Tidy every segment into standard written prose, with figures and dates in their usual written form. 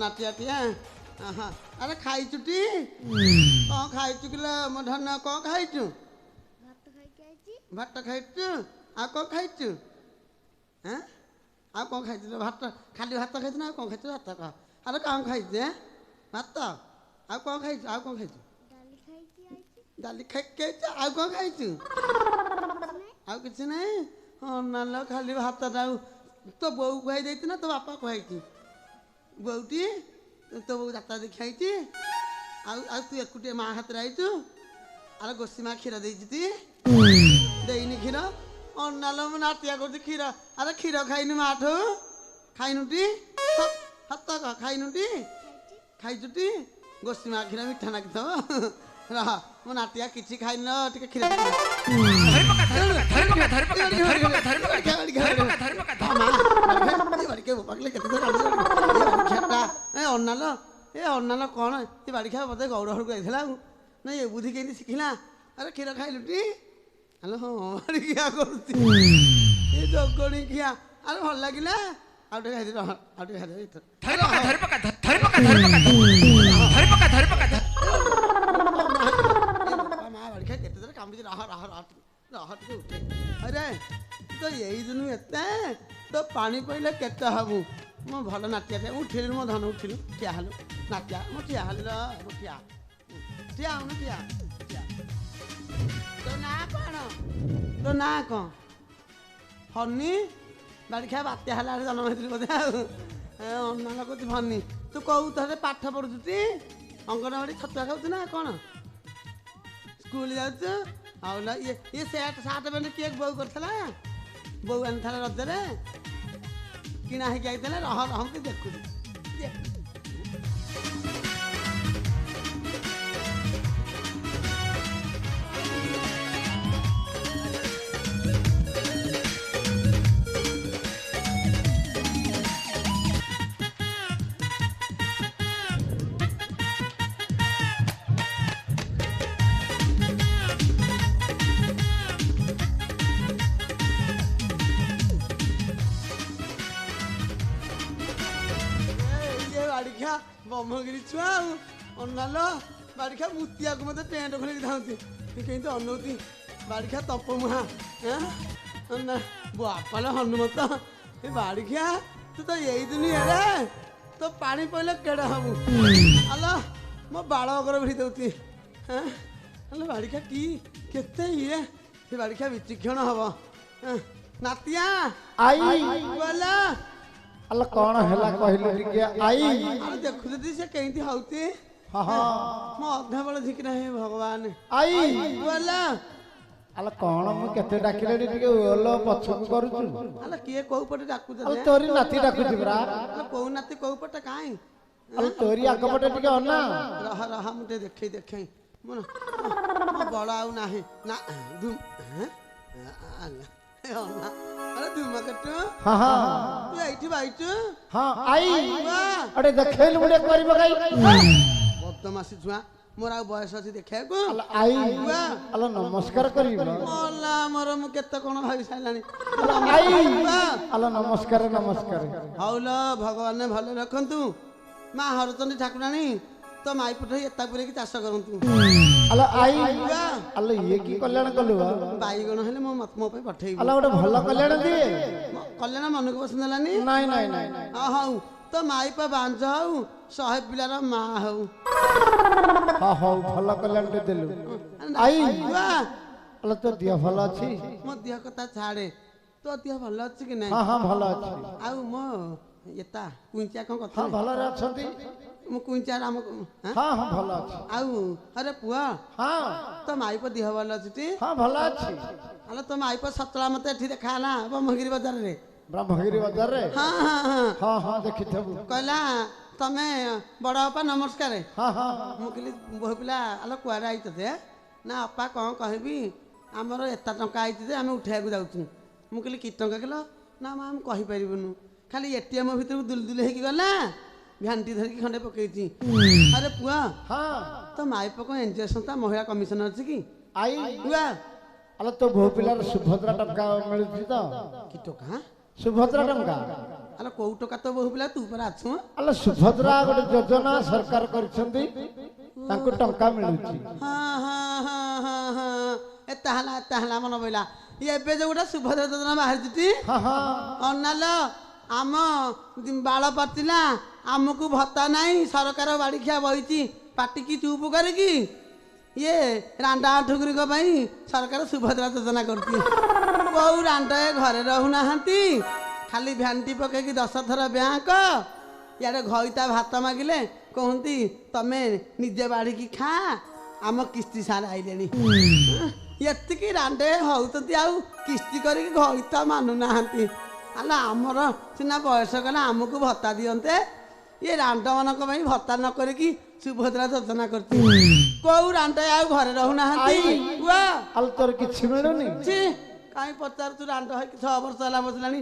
ନାତିଆଟିଆ ଆରେ ଖାଇଛୁଟି କଣ ଖାଇଛୁ କିଲୋ ମୋ ଧନ କଣ ଖାଇଛୁ ଭାତ ଖାଇଛୁ ଆଉ କଣ ଖାଇଛୁ ଆଉ କଣ ଖାଇଛୁ ଭାତ ଖାଲି ଭାତ ଖାଇଛୁ ନା ଆଉ କଣ ଖାଇଛୁ ଭାତ କହ ଆରେ କଣ ଖାଇଛୁ ଭାତ ଆଉ କଣ ଖାଇଛୁ ଆଉ କଣ ଖାଇଛୁ ଡାଲି ଖାଇକି ଆଇଛୁ ଆଉ କଣ ଖାଇଛୁ ଆଉ କିଛି ନାହିଁ ହଁ ନାଲ ଖାଲି ଭାତଟା ତୋ ବୋଉ ଖୁଆଇ ଦେଇଛୁ ନା ତୋ ବାପା ଖୁଆଇଛୁ ବୋଉଟି ତୋ ବୋଉ ଯାତ୍ରା ଦେଖି ଆଇଛି ଆଉ ଆଉ ତୁ ଏକୁଟିଆ ମା ହାତରେ ଆଇଛୁ ଆରେ ଗୋସି ମା କ୍ଷୀର ଦେଇଛି ତି ଦେଇନି କ୍ଷୀର ଅନାଲ ମୁଁ ନାତିଆ କରୁଛି କ୍ଷୀର ଆରେ କ୍ଷୀର ଖାଇନି ମାଠୁ ଖାଇନୁଟି ହାତ କହ ଖାଇନୁଟି ଖାଇଛୁଟି ଗୋସି ମା କ୍ଷୀର ମିଠା ନାଗିଥିବ ରହ ମୋ ନାତିଆ କିଛି ଖାଇନ ଟିକେ କ୍ଷୀର ଅନାଲ ଏ ଅନାଲ କଣ ଏ ବାଡ଼ି ଖା ବୋଧେ ଗୌଡ଼ ଘରକୁ ଯାଇଥିଲା ଆଉ ନା ଏ ବୁଦ୍ଧି କେମିତି ଶିଖିଲା ଆରେ କ୍ଷୀର ଖାଇଲୁଟି ଆଲୋ ହଁ ଖିଆ କରୁଛି ଏ ଜଗଣି ଖିଆ ଆରେ ଭଲ ଲାଗିଲା ଆଉ ଟିକେ ଖାଇଦେବି ଆଉ ଟିକେ ଖାଇଦେବି ମା ବାଡ଼ି ଖା କେତେ ଥର କାମୁଡ଼ି ରହ ରହ ରହ ରହ ଟିକେ ଉଠେ ଆରେ ତ ଏଇ ଦିନ ଏତେ ତ ପାଣି ପଇଲେ କେତେ ହବୁ ମୋ ଭଲ ନାତିଆ ମୁଁ ଉଠିଲି ମୋ ଧନ ଉଠିଲୁ ଠିଆ ହେଲୁ ନାତିଆ ମୁଁ ଠିଆ ହେଲି ମୁଁ ଠିଆ ଠିଆ ହଉନୁ ଠିଆ ଠିଆ ତୋ ନାଁ କ'ଣ ତୋ ନାଁ କ'ଣ ଫନି ବାଡ଼ି ଖା ବାତ୍ୟା ହେଲା ବେଳେ ଜନ୍ମ ହେଇଥିଲି ବୋଧେ ଆଉ ଅନାଲ କହୁଛି ଫନି ତୁ କୋଉ ଥରେ ପାଠ ପଢ଼ୁଛୁ ଟି ଅଙ୍ଗନବାଡ଼ି ଛତୁଆ ଖାଉଛୁ ନା କ'ଣ ସ୍କୁଲ ଯାଉଛୁ ଆଉ ଇଏ ସାର୍ଟ ପ୍ୟାଣ୍ଟ କିଏ ବୋଉ କରିଥିଲା ବୋଉ ଆଣିଥିଲା ରଜରେ କିଣା ହେଇକି ଆଇଥିଲେ ରହ ରହ କି ଦେଖୁଛୁ ବାଡ଼ିଖା ବ୍ରହ୍ମଗିରି ଛୁଆ ଆଉ ଅନାଲ ବାଡ଼ିଖା ମୁତିଆକୁ ମତେ ପ୍ୟାଣ୍ଟ ଖୋଲିକି ଧାଉଁଛି କେମିତି ଅନଉତି ବାଡ଼ିଖା ତପ ମୁହାଁ ବାପାଲ ହନୁମତ ଏ ବାଡ଼ିଖା ତୁ ତ ଏଇ ଦିନ ଏଡ଼େ ତ ପାଣି ପଇଲେ କେଡ଼େ ହବୁ ଆଲୋ ମୋ ବାଳ ଅଗର ଭିଡ଼ି ଦଉଛି ଆଲୋ ବାଡ଼ିଖା କି କେତେ ଇଏ ସେ ବାଡ଼ିଖା ବିଚକ୍ଷଣ ହବ ନାତିଆ ଗଲା ଆଲ କଣ ହେଲା କହିଲୁ ଟିକେ ଆଇ ଆରେ ଦେଖୁଛନ୍ତି ସେ କେମିତି ହଉଛି ମୋ ଅଧା ବେଳ ଝିକିନା ହେ ଭଗବାନ ଆଇ ଗଲା ଆଲ କଣ ମୁଁ କେତେ ଡାକିଲେଣି ଟିକେ ଓଲ ପଛକୁ କରୁଛୁ ଆଲେ କିଏ କୋଉ ପଟେ ଡାକୁଛ ଆଲ ତୋରି ନାତି ଡାକୁଛି ପରା କୋଉ ନାତି କୋଉ ପଟେ କାଇଁ ଆଲ ତୋରି ଆଗ ପଟେ ଟିକେ ଅନା ରହ ରହ ମୁଁ ଟିକେ ଦେଖେଇ ମୋ ବଳ ଆଉ ନାହିଁ ନା अरे धुमकटू हां हां तू एठी बाइटू हां आई अरे देखैल मुडे करि बगाई बदमाशी छुआ मोर आ बयस अछि देखै को आई अल नमस्कार करिबो मोला मोर मु केते कोन भाबी साइलानी आई अल नमस्कार नमस्कार हौलो भगवान भले रखंतु मा हरचंदी ठाकुरानी तो माई पुठई एता पुरे की चाष करंतु अल आई अल ये की कल्याण कलु बाईगण हेले मो मो पे पठेई अल ओडे भलो कल्याण दिए कल्याण मन को पसंद लानी नाही नाही नाही हां तो माई पे बांझ हऊ 100 पिलार मा हऊ हां हां भलो कल्याण दे देलु आई अल तो दिया भलो अछि मो दिया कथा छाड़े तो दिया भलो अछि कि नहीं हां हां भलो अछि आउ मो एता कुंचा को कथा हां भलो रे अछंती मु कुंचा राम हां हां भलो अछि आउ अरे पुआ हां तो माई पे दिया भलो अछि हां भलो अछि अल तो माई पे सतला मते एठी देखा ना ब्रह्मगिरी बाजार रे ब्रह्मगिरी बाजार रे हां हां हां हां हां देखिथबु कहला तमे बड़ा अपा नमस्कार हां हां मु कहली बहु पिला आलो कुआरे आइत दे ना अपा कौन कहबी आमर एता टंका आइत दे आमे उठाइया को जाउछु मु कहली कि टंका किलो ना माम कहि परिबनु खाली एटीएम भीतर दुलदुल हेकी गला भ्यान्टी धरकी खंडे पकेइची अरे पुआ हां तो माई पको एनजीओ संस्था महिला कमिशनर अछि की आई पुआ अल तो बहु पिलार सुभद्रा टंका मिलुची तो कि टंका सुभद्रा टंका ଆଲୋ କୋଉ ଟୋକା ତ ବୋହୁ ପିଲା ତୁ ପରା ଅଛୁ ଆଲୋ ସୁଭଦ୍ରା ଗୋଟେ ଯୋଜନା ସରକାର କରିଛନ୍ତି ତାଙ୍କୁ ଟଙ୍କା ମିଳୁଛି। ହଁ ହଁ ହଁ ହଁ ହଁ ଏତା ହେଲା ମନ ପଇଲା ଏବେ ଯୋଉ ଗୋଟେ ସୁଭଦ୍ରା ଯୋଜନା ବାହାରିଛି ହଁ ହଁ ଅନାଲ ଆମ ବାଳ ପାଚିଲା ଆମକୁ ଭତ୍ତା ନାହିଁ ସରକାର ବାଡ଼ିଖିଆ ବଇଛି ପାଟିକି ଚୁପ୍ କରିକି ଇଏ ରାଣ୍ଡା ଠୁକୁରିଙ୍କ ପାଇଁ ସରକାର ସୁଭଦ୍ରା ଯୋଜନା କରୁଛି। କୋଉ ରାଣ୍ଡ ଘରେ ରହୁନାହାନ୍ତି ଖାଲି ଭ୍ୟାନିଟି ପକେଇକି 10 ଥର ବ୍ୟାଙ୍କ ଇଆଡ଼େ ଘଇତା ଭାତ ମାଗିଲେ କହନ୍ତି ତମେ ନିଜେ ବାଢ଼ିକି ଖା ଆମ କିସ୍ତି ସାର ଆଇଲେଣି ଏତିକି ରାଣ୍ଡେ ହଉଛନ୍ତି ଆଉ କିସ୍ତି କରିକି ଘଇତା ମାନୁନାହାନ୍ତି। ଆଲୋ ଆମର ସିନା ବୟସ କଲେ ଆମକୁ ଭତ୍ତା ଦିଅନ୍ତେ ଇଏ ରାଣ୍ଡମାନଙ୍କ ପାଇଁ ଭତ୍ତା ନ କରିକି ସୁଭଦ୍ରା ଯୋଜନା କରୁଛି। କୋଉ ରାଣ୍ଡ ଆଉ ଘରେ ରହୁନାହାନ୍ତି ଆଲୋ ତୋର କିଛି ମିଳୁନି କାହିଁ ପଚାରୁଛୁ ରାଣ୍ଡ ହେଇକି 6 ବର୍ଷ ହେଲା ବସିଲାଣି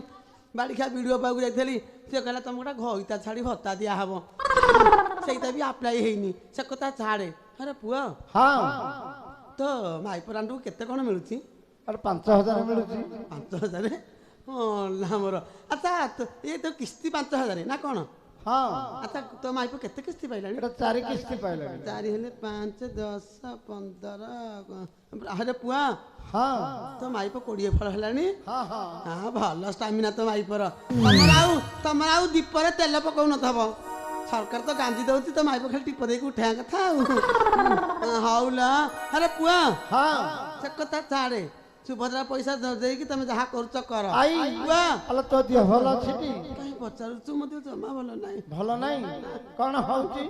ବାଡ଼ିଖିଆ ଭିଡ଼ିଓ ପାଇବାକୁ ଯାଇଥିଲି ସେ କହିଲା ତମକୁ ଗୋଟେ ଘଇତା ଛାଡ଼ି ଭତ୍ତା ଦିଆହବ ସେଇଟା ବି ଆପ୍ଲାଏ ହେଇନି ସେ କଥା ଛାଡ଼େ ଆରେ ପୁଅ ହଁ ତ ମାଇପ ରାଣ୍ଡକୁ କେତେ କ'ଣ ମିଳୁଛି? 5,000 ମିଳୁଛି। 5,000 ଆମର ଆଚ୍ଛା ଇଏ ତ କିସ୍ତି 5,000 ନା କ'ଣ? ହଁ ଆଚ୍ଛା ତୋ ମାଇପ କେତେ କିସ୍ତି ପାଇଲାଣି? 4 କିସ୍ତି ପାଇଲାଣି। 4 ହେଲେ 5 10 15 ଆରେ ପୁଅ ହଁ ତୋ ମାଇପ 20 ଫଳ ହେଲାଣି। ହଁ ହଁ ହଁ ଭଲ ଷ୍ଟାମିନା ତ ମାଇପର ତମର ଆଉ ଦୀପରେ ତେଲ ପକଉନଥବ ସରକାର ତ ଗାଞ୍ଜି ଦଉଛି ତ ମାଇପ ଖାଲି ଟିପ ଦେଇକି ଉଠେଇବା କଥା ଆଉ ହଉ ଲ ଆରେ ପୁଅ ହଁ ସେ କଥା ଛାଡ଼େ ସୁଭଦ୍ରା ପଇସା ଦେଇକି ତମେ ଯାହା କରୁଛ କର। ଆଲୋ ତୋ ଦେହ ଭଲ ଅଛି ଟି? କାହିଁ ପଚାରୁଛୁ ମୋତେ ଜମା ଭଲ ନାହିଁ। ଭଲ ନାହିଁ କ'ଣ ହଉଛି?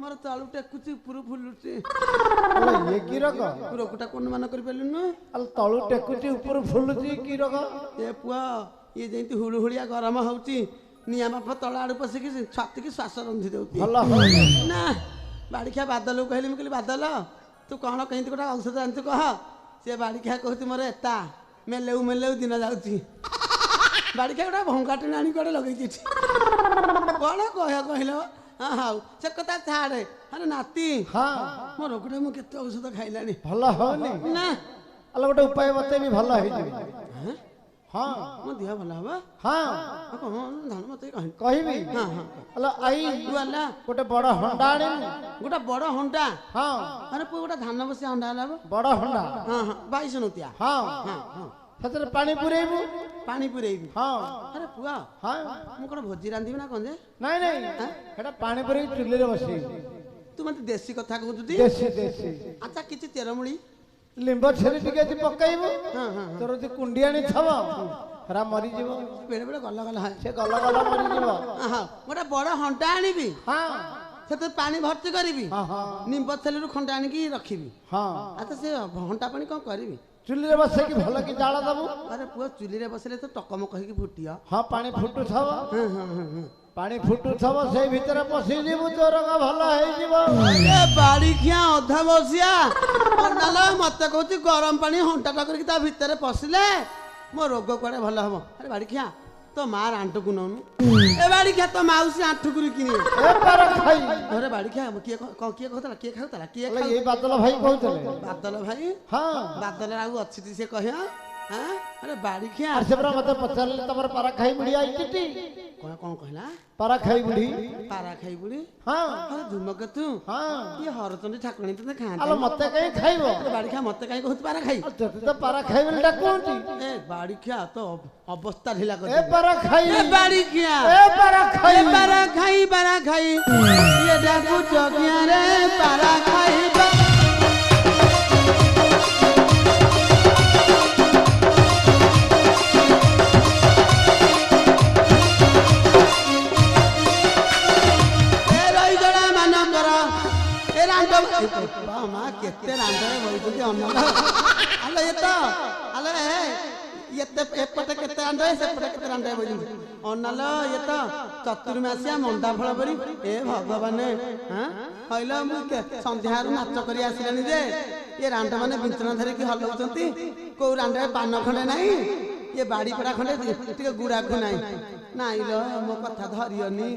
ମୋର ତଳୁ ଟେକୁଛି ଉପରୁ ଫୁଲୁଛି। ଇଏ କି ରୋଗ? ରୋଗଟା ଅନୁମାନ କରିପାରିଲୁନୁ? ଆଲୋ ତଳୁ ଟେକୁଛି ଉପରୁ ଫୁଲୁଛି କି ରୋଗ? ଏ ପୁଅ ଇଏ ଯେମିତି ହୁଳୁହୁଳିଆ ଗରମ ହଉଛି ନିଆଁ ବାପ ତଳ ଆଡ଼ୁ ପଶିକି ଛାତିକି ଶ୍ୱାସ ରନ୍ଧି ଦେଉଛି। ଭଲ ନା ବାଡ଼ିଖିଆ ବାଦଲକୁ କହିଲି ମୁଁ କହିଲି ବାଦଲ ତୁ କ'ଣ କେମିତି ଗୋଟେ ଔଷଧ ଜାଣିଛୁ କହ? ସେ ବାଡ଼ିଖିଆ କହୁଛି ମୋର ଏତା ମେଲେଉ ମେଲେଉ ଦିନ ଯାଉଛି। ବାଡ଼ିଖିଆ ଗୋଟେ ଭଙ୍ଗାଟେ ଆଣି କୁଆଡ଼େ ଲଗେଇଛି କ'ଣ କହିଲ? ହଁ ହଉ ସେ କଥା ଛାଡ଼େ ଆରେ ନାତି ମୋ ରୋଗଟା ମୁଁ କେତେ ଔଷଧ ଖାଇଲାଣି ଭଲ ହଉନି ନା। ଆଲୋ ଗୋଟେ ଉପାୟ ବତେଇବି ଭଲ ହେଇଯିବ। ହଁ ମୋ ଦେହ ଭଲ ହବ? ହଁ ଧାନ ମତେ କହିବି। ଆଲୋ ଆଇ ଗୋଟେ ବଡ଼ ହଣ୍ଡା ଆଣିବୁ। ଗୋଟେ ବଡ଼ ହଣ୍ଡା? ହଁ ଆରେ ପୁଅ ଗୋଟେ ଧାନ ବସିଆ ହଣ୍ଡା ହେଲା ବଡ଼ ହଣ୍ଡା। ହଁ ହଁ 22 ନୋଟିଆ। ହଁ ସେଥିରେ ପାଣି ପୁରେଇବୁ। ପାଣି ପୁରେଇବି? ହଁ ଆରେ ପୁଅ ମୁଁ କ'ଣ ଭୋଜି ରାନ୍ଧିବି ନା କ'ଣ ଯେ? ନାଇଁ ନାଇଁ ସେଟା ପାଣି ପୁରେଇକି ଚୁଲିରେ ବସେଇବୁ। ତୁ ମତେ ଦେଶୀ କଥା କହୁଛୁ ଟି? ଦେଶୀ ଦେଶୀ। ଆଚ୍ଛା କିଛି ଚେରମୂଳି ଲିମ୍ବ ଛେରି ଟିକେ ପକେଇବୁ। ତୋର ଯଦି କୁଣ୍ଡିଆଣି ଥବ ହେରା ମରିଯିବ। ବେଳେ ବେଳେ ଗଲ ଗଲ ସେ ଗଲ ଗଲ ମରିଯିବ। ଗୋଟେ ବଡ଼ ହଣ୍ଡା ଆଣିବି ହଁ ସେଥିରେ ପାଣି ଭର୍ତ୍ତି କରିବି ନିମ୍ବ ଛେଲିରୁ ଖଣ୍ଡେ ଆଣିକି ରଖିବି। ହଁ ଆଚ୍ଛା ସେ ହଣ୍ଡା ପାଣି କ'ଣ କରିବି? ଚୁଲିରେ ବସେଇକି ଭଲ କି ଜାଳ ଦବୁ। ଆରେ ପୁଅ ଚୁଲିରେ ବସିଲେ ତ ଟକମକ ହେଇକି ଫୁଟିବ। ହଁ ପାଣି ଫୁଟୁଥବ ପାଣି ଫୁଟୁଥବ ସେଇ ଭିତରେ ପଶିଯିବୁ ତୋ ରୋଗ ଭଲ ହେଇଯିବ। ବାଡ଼ିଖିଆ ଅଧା ବସିଆ ମତେ କହୁଛି ଗରମ ପାଣି ହଣ୍ଟାଟା କରିକି ତା ଭିତରେ ପଶିଲେ ମୋ ରୋଗ କୁଆଡ଼େ ଭଲ ହବ? ଆରେ ବାଡ଼ିଖିଆ ତୋ ମା ଆଣ୍ଠୁକୁ ନଉନୁ। ଏ ବାଡ଼ିଖିଆ ତୋ ମାଉସୀ ଆଣ୍ଠୁକୁ କିଣି ଘରେ ବାଡ଼ିଖିଆ କିଏ କହୁଥିଲା କିଏ ଖାଉଥିଲା କିଏ? ଏଇ ବାଦଲ ଭାଇ କହୁଥିଲେ। ବାଦଲ ଭାଇ? ହଁ ବାଦଲ ଆଉ ଅଛି ସେ କହିବା। ଆରେ ବାଡ଼ିଖିଆ ସେ ପରା ମତେ ପଚାରିଲେ ତମର ପାରା ଖାଇ ବୁଢୀ ଆଇଛି କ'ଣ କହିଲା? ପାରା ଖାଇ ବୁଢୀ? ପାରା ଖାଇ ବୁଢୀ? ହଁ ଧୂମକେତୁ? ଇଏ ହରଚଣ୍ଡୀ ଠାକୁରାଣୀ ତ ଖାଆନ୍ତି। ଆଲୋ ମତେ କାହିଁ ଖାଇବ? ବାଡ଼ିଖିଆ ମତେ କାହିଁ କହୁଛି ପାରା ଖାଇ? ତତେ ତ ପାରା ଖାଇ ବୋଲି ଡାକୁଛନ୍ତି। ଏ ବାଡ଼ିଖିଆ ତ ଅବସ୍ଥା ଢିଲା କରି ଏ ପାରା ଖାଇ ବାଡ଼ିଖିଆ ଏ ପାରା ଖାଇ ପାରା ଖାଇ ପାରା ଖାଇ ଇଏ ଡାକୁଛ କିଆ ରେ ପାରା ଖାଇବା। ମା କେତେ ରାଣ୍ଡରେ ବଇଛନ୍ତି ଆଲୋ ଏ ତ ଆଲୋ ଏପଟେ କେତେ ରାଣ୍ଡ ସେପଟେ କେତେ ରାଣ୍ଡ ବଇଛନ୍ତି ଅନାଲ ଇଏ ତ ଚତୁର୍ମାସିଆ ମଣ୍ଡା ଫଳ ପରି। ଏ ଭଗବାନ କହିଲ ମୁଁ ସନ୍ଧ୍ୟାରୁ ନାଚ କରି ଆସିଲାଣି ଯେ ଇଏ ରାଣ୍ଡ ମାନେ ବିଞ୍ଚଣା ଧରିକି ହଲଉଛନ୍ତି। କୋଉ ରାଣ୍ଡରେ ପାନ ଖଣ୍ଡେ ନାହିଁ ଇଏ ବାଡ଼ି ପଡ଼ା ଖଣ୍ଡେ ଟିକେ ଗୁଡ଼ାକୁ ନାହିଁ। ନାଇଁ ଲ ମୋ କଥା ଧରିବନି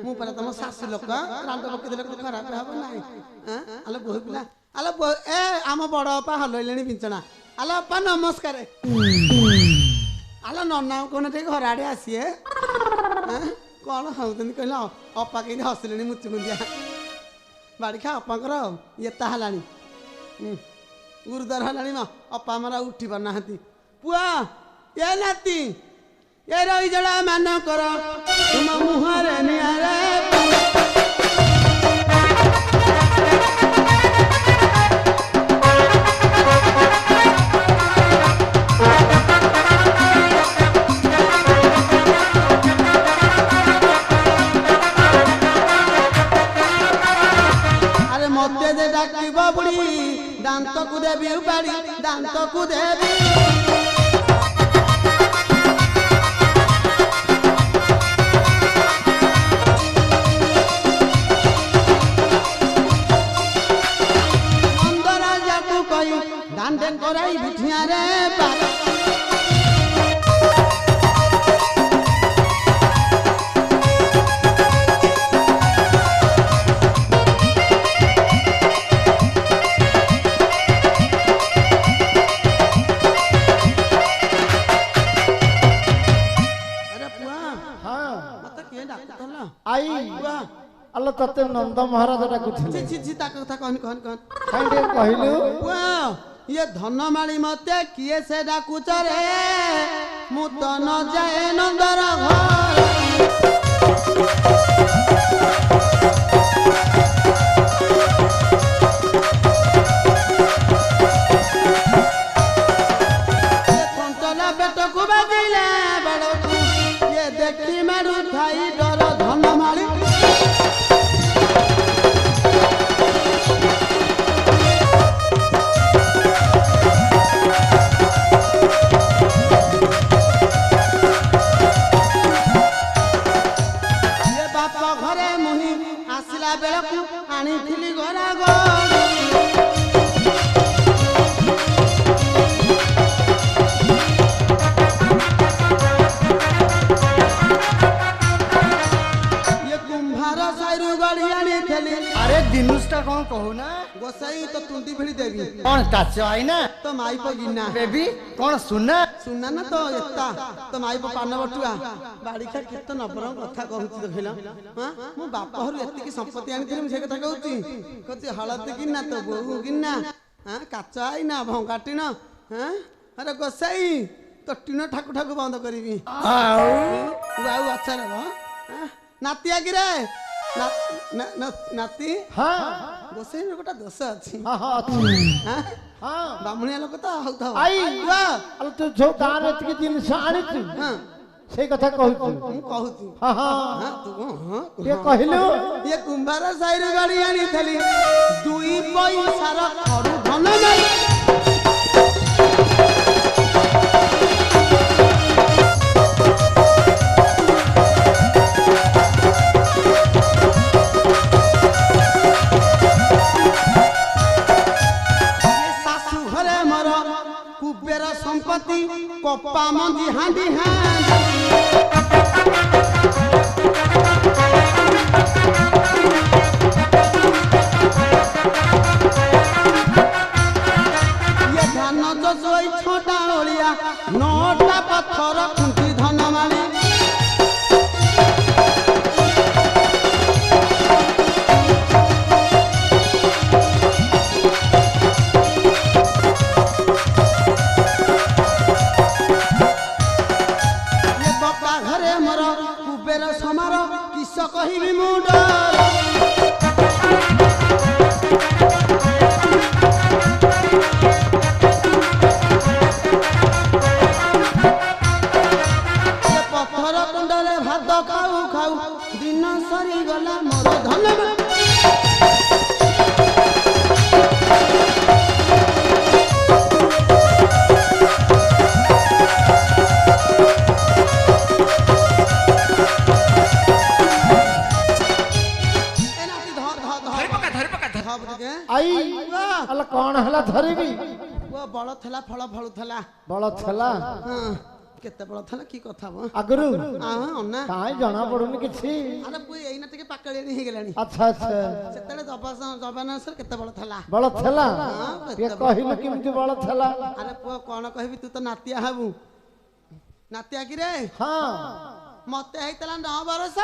ମୁଁ ପରା ତମ ଶାଶୁ ଲୋକ ରାଣ୍ଡ ପକେଇଦେଲେ କ'ଣ ଖରାପ ହବ ନାହିଁ? ଆଲୋ ବୋହୁ ପିଲା ଆଲୋ ଏ ଆମ ବଡ଼ ଅପା ହଲେଇଲେଣି ବିଞ୍ଚଣା। ଆଲୋ ଅପା ନମସ୍କାର। ଆଲୋ ନନାଙ୍କୁ କଣ ଟିକେ ଘର ଆଡ଼େ ଆସିଏ। କ'ଣ ହଉଛନ୍ତି କହିଲ ଅପା କେମିତି ହସିଲେଣି ମୁଚୁକୁନ୍ଦିଆ ବାଡ଼ି ଖା ଅପାଙ୍କର ଇଏତା ହେଲାଣି ଗୁରୁଦ୍ୱାର ହେଲାଣି ମା ଅପା ଆମର ଆଉ ଉଠି ପାରୁନାହାନ୍ତି ପୁଅ ଏ ନାତି ଏ ରହିଜଡ଼ା ମାନଙ୍କର ତୁମ ମୁହଁରେ ନିଆରେ ডাকিব বুড়ি দান্তকু দেবী উপাড়ি দান্তকু দেবী নন্দরাজাকু কই দান্ডে করাই বিঠিয়ারে আল্লাহ ততে নন্দ মহারাজ ডাকুଥିଲେ তা কথা কহনি কহনি কহনি কাই টিকে কহিলু ইয়ে ধনমাଳି মতে কিଏ ସେ ডাকুছ রে ମୁଁ ତ ନ ଯାଏ ନନ୍ଦର ଘର ବେଟକୁ ବାଜିଲା ବେଳକୁ ଇଏ ଦେଖି ମାରୁ ଥାଇ ଡର ଧନମାଳି বেড়াকু আনিছিলি ঘরা কুম্ভার সাইরু গড়ি আনিছিলি আরে দিনুসটা কোন কহু না গোসাই তো তুন্টি ভিড়ি দেবি কোন কাচ আইনা তো মাইপ গিনা বেবি কোন সুনা ସୁନା ନା ତ ଏତା ତ ମାଇପ ପାନ ବଟୁଆ ବାଡ଼ିଖା କେତେ ନବରମ କଥା କହୁଛି ଦେଖିଲ ମୁଁ ବାପ ଘରୁ ଏତିକି ସମ୍ପତ୍ତି ଆଣିଥିଲି ମୁଁ ସେ କଥା କହୁଛି କହୁଛି ହଳଦୀ କିନା ତ ବୋହୁ କିନା କାଚ ଆଇନା ଭଙ୍ଗା ଟିଣ ଆରେ ଗୋସାଇ ତ ଟିଣ ଠାକୁ ଠାକୁ ବନ୍ଦ କରିବି ଆଉ ଆଚାର ନାତି ଆଗିରେ ନାତି ଗୋସାଇ ଗୋଟେ ଦୋଷ ଅଛି ବାମୁଣିଆ ଲୋକ ତ ହଉଥାଉ ତୁ ଯୋଉ ଗାଁରେ ଏତିକି ଜିନିଷ ଆଣିଛୁ ସେଇ କଥା କହୁଛୁ ମୁଁ କହୁଛି ତୁ କହିଲୁ ଇଏ କୁମ୍ଭାର ସାହିରୁ ଗାଡ଼ି ଆଣିଥିଲି 2 ପଇସାର ଖଡୁ ଧନ ନାହିଁ সম্পত্তি কপা মঞ্জি হাঁডি ধান চই ছটা ওড়িয়া 9টা পথর খুঁটি ধনমাଳି সমার কিস কহিবি মুড পথর কুণ্ডরে ভাত খাউ খাউ দিন সরিগলা মোর ধন କଣ ହେଲା ଧରିବି ବଳ ଥିଲା ଫଳ ଫଳୁଥିଲା ବଳ ଥିଲା କେତେ ବଳ ଥିଲା କି କଥା ଆଗରୁ ଅନା କାଇଁ ଜଣା ପଡୁନି କିଛି ଆରେ ପୁଅ ଏଇନା ଟିକେ ପାକଳିଆଣି ହେଇଗଲାଣି ଆଚ୍ଛା ଆଚ୍ଛା ସେତେବେଳେ ଜବାନସର କେତେ ବଳ ଥିଲା ବଳ ଥିଲା କହିଲୁ କେମିତି ବଳ ଥିଲା ଆରେ ପୁଅ କଣ କହିବି ତୁ ତ ନାତିଆ ହବୁ ନାତିଆ କିରେ ମତେ ହେଇଥିଲା 9 ବର୍ଷ।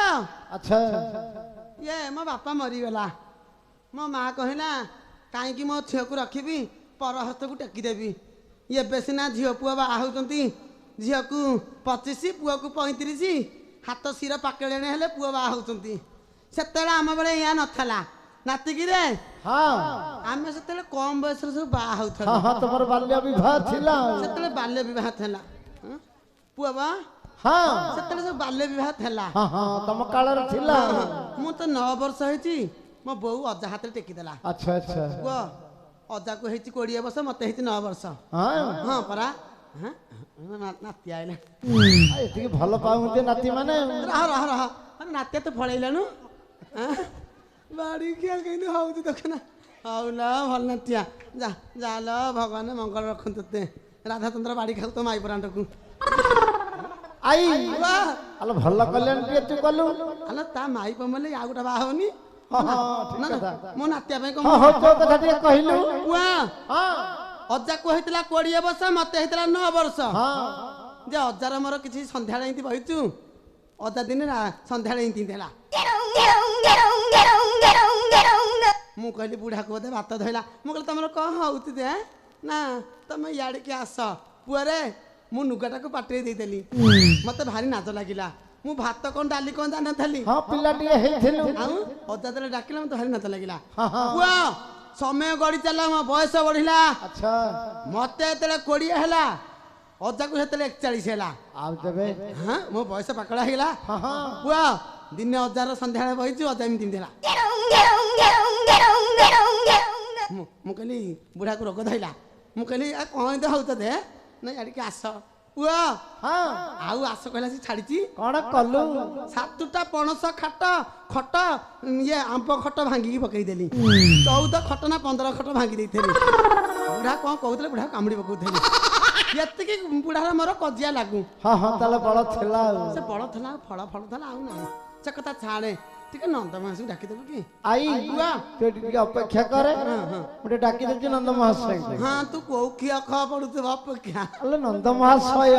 ଆଚ୍ଛା ଇଏ ମୋ ବାପା ମରିଗଲା। ମୋ ମା କହିଲା କାହିଁକି ମୋ ଝିଅକୁ ରଖିବି, ପର ହସ୍ତକୁ ଟେକିଦେବି। ଏବେ ସିନା ଝିଅ ପୁଅ ବାହା ହେଉଛନ୍ତି, ଝିଅକୁ 25 ପୁଅକୁ 35, ହାତ ଶିର ପାକେଳେଣେ ହେଲେ ପୁଅ ବାହା ହେଉଛନ୍ତି। ସେତେବେଳେ ଆମ ବେଳେ ଏଇଆ ନଥିଲା ନାତିକିରେ। ହଁ ଆମେ ସେତେବେଳେ କମ ବୟସରେ ସବୁ ବାହା ହଁ ହେଉଥିଲୁ। ହଁ ତମର ବାଲ୍ୟ ବିବାହ ଥିଲା। ସେତେବେଳେ ବାଲ୍ୟ ବିବାହ ଥିଲା। ପୁଅ ବା ହଁ ସେତେବେଳେ ସବୁ ବାଲ୍ୟ ବିବାହ ଥିଲା। ହଁ ହଁ ତମ କାଳରେ ଥିଲା। ମୁଁ ତ 9 ବର୍ଷ ହେଇଛି, ମୋ ବୋଉ ଅଜା ହାତରେ ଟେକିଦେଲା। ଆଚ୍ଛା ଆଚ୍ଛା ପୁଅ ଅଜାକୁ ହେଇଛି 20 ବର୍ଷ, ମତେ ହେଇଛି 9 ବର୍ଷ। ହଁ ହଁ ପରା। ନାତି ଆଇଲା। ଏତିକି ଭଲ ପାଉଛନ୍ତି ନାତି ମାନେ। ରହ ରହ ରହ ନାତିଆ ତୁ ପଳେଇଲାଣୁ। ବାଡ଼ି ଖିଆ କେମିତି ହଉଛି ଦେଖ ନା। ହଉ ଲ ଭଲ ନାତିଆ, ଯା ଯାଲ ଭଗବାନ ମଙ୍ଗଳ ରଖନ୍ତୁ ତତେ। ରାଧାଚନ୍ଦ୍ର ବାଡ଼ି ଖାଉ ତ ମାଇ ପରାଣ୍ଡକୁ। ଆଇ ବା ଆଲୋ ଭଲ କଲ୍ୟାଣ ଟିକେ ତୁ କଲୁ। ଆଲୋ ତା ମାଇ ପମଲେ ଆଉ ଗୋଟେ ବାହା ହବନି। ହଁ ହଁ ଠିକ ନା କଥା। ମୋ ନାତିଆ ପାଇଁ କଣ ହଁ ହଉ ତୋ କଥା ଟିକେ କହିଲୁ। ପୁଅ ହଁ ଅଜାକୁ ହେଇଥିଲା 20 ବର୍ଷ, ମତେ ହେଇଥିଲା 9 ବର୍ଷ। ହଁ ଯେ ଅଜାର ମୋର କିଛି ସନ୍ଧ୍ୟାବେଳେ ଏମିତି ବହିଛୁ। ଅଜା ଦିନେ ସନ୍ଧ୍ୟାବେଳେ ଏମିତି ହେଲା। ମୁଁ କହିଲି ବୁଢ଼ାକୁ ବୋଧେ ଭାତ ଧଇଲା। ମୁଁ କହିଲି ତମର କଣ ହଉଛି ଯେ? ନା ତମେ ଇଆଡ଼ିକି ଆସ। ପୁଅରେ ମୁଁ ଲୁଗାଟାକୁ ପାଟିରେ ଦେଇଦେଲି। ମତେ ଭାରି ନାଜ ଲାଗିଲା। ମୁଁ ଭାତ କଣ ଡାଲି କଣ ଜାଣିନଥିଲି। ହଁ ପିଲା ଟିକେ ହେଇଥିଲୁ। ଆଉ ଅଜା ଯେତେବେଳେ ଡାକିଲା ମତେ ଭାରି ନାଜ ଲାଗିଲା। ହଁ ହଁ ପୁଅ ସମୟ ଗଡ଼ି ଚାଲିଲା, ମୋ ବୟସ ବଢିଲା। ଆଚ୍ଛା ମତେ ଯେତେବେଳେ 20 ହେଲା, ଅଜାକୁ ସେତେବେଳେ 41 ହେଲା। ଆଉ ତେବେ ହଁ ମୋ ବୟସ ପାକଳା ହେଇଗଲା। ହଁ ହଁ ପୁଅ ଦିନେ ଅଜାର ସନ୍ଧ୍ୟାବେଳେ ବହିଛୁ, ଅଜା ଏମିତି ହେଲା। ମୁଁ କହିଲି ବୁଢ଼ାକୁ ରୋଗ ଧଇଲା। ମୁଁ କହିଲି କଣ ଏମିତି ହଉଛ ଦେ? ନାଇଁ ଆଡ଼ିକି ଆସ। ପୁଅ ହଁ ଆଉ ଆସ କହିଲା ସେ ଛାଡ଼ିଛି। କଣ କଲୁ? 7ଟା ପଣସ ଖଟ ଇଏ ଆମ୍ବ ଖଟ ଭାଙ୍ଗିକି ପକେଇଦେଲି। 14 ଖଟ ନା 15 ଖଟ ଭାଙ୍ଗି ଦେଇଥିଲି। ବୁଢ଼ା କଣ କହୁଥିଲେ, ବୁଢ଼ା କାମୁଡ଼ି ପକଉଥିଲି। ଏତିକି ବୁଢ଼ାର ମୋର କଜିଆ ଲାଗୁ। ହଁ ହଁ ତାହେଲେ ବଳ ଥିଲା ଆଉ। ସେ ବଳ ଥିଲା, ଫଳ ଥିଲା ଆଉ ନାହିଁ। ସେ କଥା ଛାଡ଼େ, ଟିକେ ନନ୍ଦ ମାସକୁ ଡାକିଦେବୁ କି? ଆଇ ପୁଅ ତୁ ଟିକେ ଅପେକ୍ଷା କରେ। ମୁଁ ଟିକେ ଡାକି ଦେଉଛି ନନ୍ଦ ମହାଶୟଙ୍କୁ। ହଁ ତୁ କୋଉ ଖିଆ ଖ ପଡୁଥିବ ଅପେକ୍ଷା। ଆଲୋ ନନ୍ଦ ମହାଶୟ।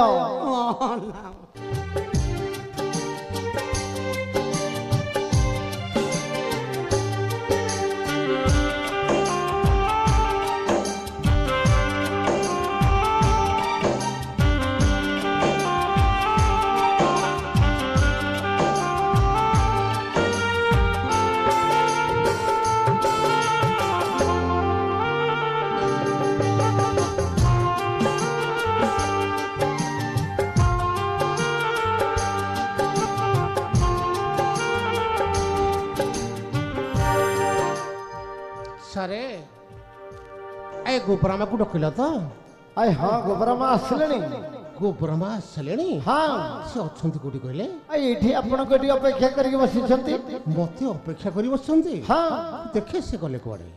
ସାରେ ଏ ଗୋବରାମାକୁ ଡକିଲ ତ? ଆଇ ହଁ ଗୋବରାମା ଆସିଲେଣି। ଗୋବରାମା ଆସିଲେଣି? ହଁ ସେ ଅଛନ୍ତି କୋଉଠି କହିଲେ? ଏଇଠି ଆପଣଙ୍କୁ ଏଠି ଅପେକ୍ଷା କରିକି ବସିଛନ୍ତି। ମତେ ଅପେକ୍ଷା କରି ବସିଛନ୍ତି? ହଁ ଦେଖେ ସେ ଗଲେ କୁଆଡେ।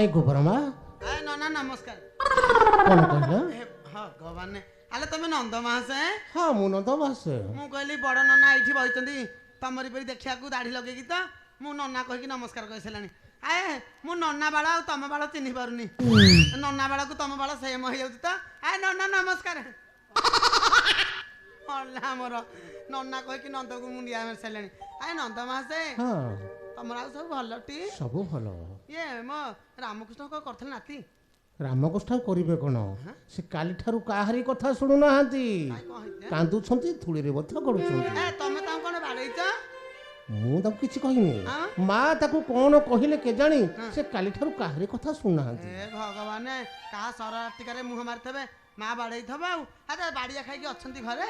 ଏ ଗୋବରାମା ନନା ନମସ୍କାର। କଣ କହିଲ? ଭଗବାନ ଆଲେ ତମେ ନନ୍ଦ ମାସ? ହଁ ମୁଁ ନନ୍ଦ ମାସ। ମୁଁ କହିଲି ବଡ ନନା ଏଇଠି ବଇଛନ୍ତି ତମରି ପରି ଦେଖିବାକୁ ଦାଢି ଲଗେଇକି। ତ ମୁଁ ନନା କହିକି ନମସ୍କାର କହିସାରିଲାଣି। ଆଏ ମୁଁ ନନା ବାଳ ଆଉ ତମ ବାଳ ଚିହ୍ନି ପାରୁନି। ନନା ବାଳକୁ ତମ ବାଳ ସେମ ହେଇଯାଉଛି ତ। ଆଏ ନନା ନମସ୍କାର। ମୋର ନନା କହିକି ନନ୍ଦକୁ ମୁଣ୍ଡିଆ ମାରି ସାରିଲାଣି। ଆଏ ନନ୍ଦ ମାସେ ହଁ ତମର ଆଉ ସବୁ ଭଲ ଟି? ସବୁ ଭଲ। ଇଏ ମୋ ରାମକୃଷ୍ଣ କଣ କରିଥିଲେ ନାତି? ରାମକୃଷ୍ଣ କରିବେ କଣ? ସେ କାଲିଠାରୁ କାହାରି କଥା ଶୁଣୁନାହାନ୍ତି। କାନ୍ଦୁଛନ୍ତି, ଧୂଳିରେ ମଧ୍ୟ ଗଡୁଛନ୍ତି। ତମେ ତାଙ୍କୁ କଣ ବାଡେଇଛ? ମୁଁ ତାକୁ କିଛି କହିନି। ମା ତାକୁ କଣ କହିଲେ କେଜାଣି, ସେ କାଲିଠାରୁ କାହାରି କଥା ଶୁଣୁନାହାନ୍ତି। ଭଗବାନ କାହା ସରାଟିକାରେ ମୁହଁ ମାରିଥିବେ, ମା ବାଡେଇଥିବ ଆଉ। ଆରେ ବାଡିଆ ଖାଇକି ଅଛନ୍ତି ଘରେ?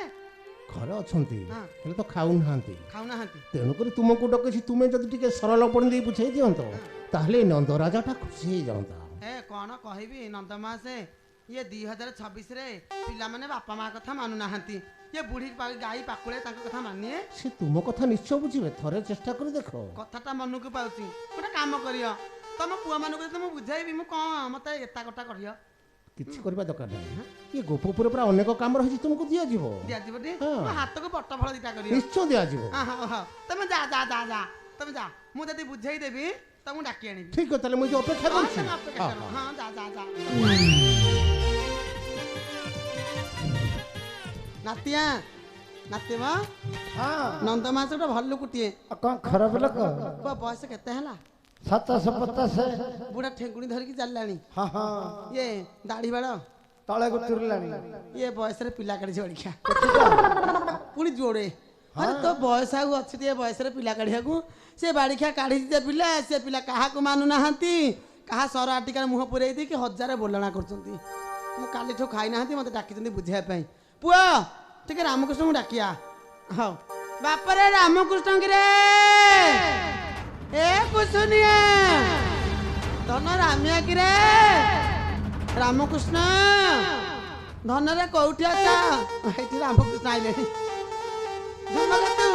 ଘରେ ଅଛନ୍ତି ହେଲେ ତ ଖାଉନାହାନ୍ତି। ଖାଉନାହାନ୍ତି? ତେଣୁକରି ତୁମକୁ ଡକେছি, ତୁମେ ଯଦି ଟିକେ ସରଳ ପଣି ଦେଇ ବୁଝେଇ ଦିଅନ୍ତ, ତାହେଲେ ନନ୍ଦରାଜାଟା ଖୁସି ହେଇଯାଆନ୍ତା। କଣ କହିବି ନନ୍ଦମାସେ, ଇଏ 2026ରେ ପିଲାମାନେ ବାପା ମା କଥା ମାନୁନାହାନ୍ତି। ଇଏ ବୁଢୀ ଗାଈ ପାକୁଳେ ତାଙ୍କ କଥା ମାନିଏ? ସେ ତୁମ କଥା ନିଶ୍ଚୟ ବୁଝିବେ, ଥରେ ଚେଷ୍ଟା କରି ଦେଖ। କଥାଟା ମନକୁ ପାଉଛି। ଗୋଟେ କାମ କରିବ, ତମ ପୁଅ ମାନଙ୍କୁ ଯଦି ମୁଁ ବୁଝେଇବି, ମୁଁ କଣ ମତେ ଏତା କଟା କରିବ? କିଛି କରିବା ଦରକାର ନାହିଁ ଇଏ ଗୋପପୁରେ ପୁରା ଅନେକ କାମ ରହିଛି ତୁମକୁ ଦିଆଯିବ ଦିଆଯିବ ଟି ହଁ। ମୋ ହାତକୁ ବଟ ଫଳ ଦିଟା କରିବ ନିଶ୍ଚୟ ଦିଆଯିବ ତମେ ଯା ଯା ଯା ଯା ତମେ ଯା ମୁଁ ଯଦି ବୁଝେଇ ଦେବି ତମକୁ ଡାକି ଆଣିବି ଠିକ ଅଛି ତାହେଲେ ମୁଁ ଏଠି ଅପେକ୍ଷା ହଁ, କରୁଛି ତମେ ଅପେକ୍ଷା କର। ହଁ ଯା ଯା ଯା ନାତିଆ ନାତିମା ହଁ ନନ୍ଦ ମାସ ଗୋଟେ ଭଲ କୁଟିଏ ଆଉ କ'ଣ ଖରାପ ଲୋକ ପୁଅ ବୟସ କେତେ ହେଲା 750 ବୁଢା ଠେଙ୍ଗୁଣି ଧରିକି ଚାଲିଲାଣି ହଁ ହଁ ଇଏ ଦାଢି ବାଳ ତଳେ ତୁରିଲାଣି ଇଏ ବୟସରେ ପିଲା କାଢିଛି ଅଳିଖିଆ ପୁଣି ଯୋଡେ ଆରେ ତୋ ବୟସ ଆଉ ଅଛି ଟିକେ ବୟସରେ ପିଲା କାଢିବାକୁ ସେ ବାଡ଼ିଖିଆ କାଢିଛି ଯେ ପିଲା ସେ ପିଲା କାହାକୁ ମାନୁନାହାନ୍ତି କାହା ସର ଆଟିକାର ମୁହଁ ପୁରେଇ ଦେଇକି ହଜାରେ ବୋଲଣା କରୁଛନ୍ତି ମୁଁ କାଲିଠୁ ଖାଇନାହାନ୍ତି ମତେ ଡାକିଛନ୍ତି ବୁଝେଇବା ପାଇଁ ପୁଅ ଟିକେ ରାମକୃଷ୍ଣଙ୍କୁ ଡାକିଆ ହଉ ବାପରେ ରାମକୃଷ୍ଣங்கிରେ ଏ କୁସୁନିଆ ଧନ ରାମିଆ କିରେ ରାମକୃଷ୍ଣ ଧନରେ କୋଉଠି ଅଛ ଏଇଠି ରାମକୃଷ୍ଣ ଆଇଲେଣି ଧୂମକେତୁ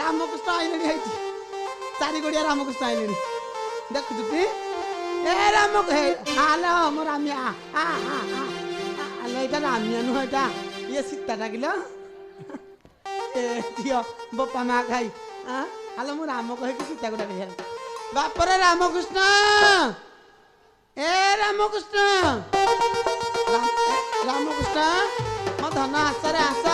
ରାମକୃଷ୍ଣ ଆଇଲେଣି ହେଇଛି ଚାରି ଗୋଡିଆ ରାମକୃଷ୍ଣ ଆଇଲେଣି ଦେଖୁଛୁ ଟି ଏ ହାଲୋ ମୋ ରାମିଆ ଆଲୋ ଏଇଟା ରାମିଆ ନୁହଁ ଏଇଟା ଇଏ ସୀତା ଡାକିଲ ଏ ଝିଅ ବୋପା ମା ଖାଇ ହାଲୋ ମୁଁ ରାମ କହିକି ସୀତାକୁ ଡାକି ବାପରେ ରାମକୃଷ୍ଣ ଏ ରାମକୃଷ୍ଣ ରାମକୃଷ୍ଣ ମୋ ଧନ ଆସରେ ଆସ